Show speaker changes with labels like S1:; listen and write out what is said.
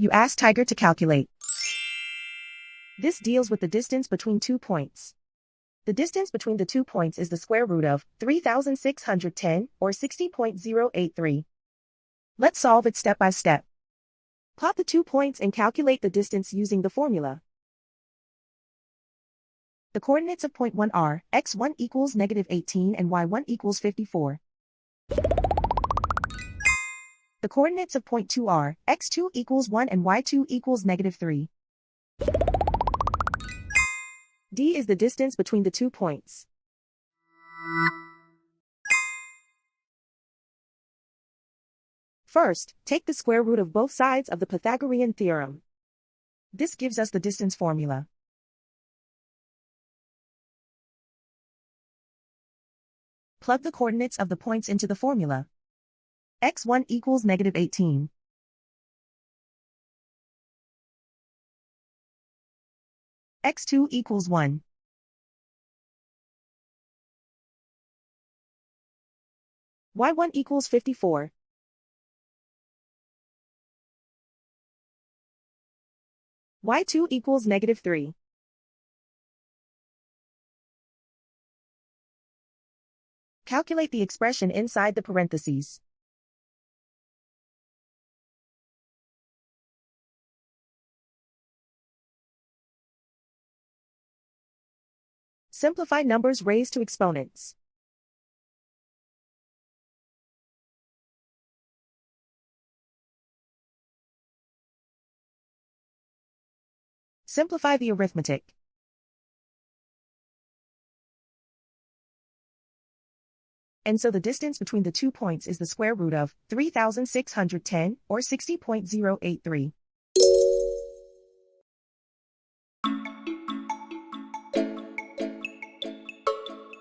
S1: You ask Tiger to calculate. This deals with the distance between 2 points. The distance between the 2 points is the square root of 3,610, or 60.083. Let's solve it step by step. Plot the 2 points and calculate the distance using the formula. The coordinates of point 1 are x1 equals -18 and y1 equals 54. The coordinates of point 2 are x2 equals 1 and y2 equals -3. D is the distance between the 2 points. First, take the square root of both sides of the Pythagorean theorem. This gives us the distance formula. Plug the coordinates of the points into the formula. x1 equals -18. x2 equals 1. y1 equals 54. y2 equals -3. Calculate the expression inside the parentheses. Simplify numbers raised to exponents. Simplify the arithmetic. And so the distance between the 2 points is the square root of 3,610, or 60.083.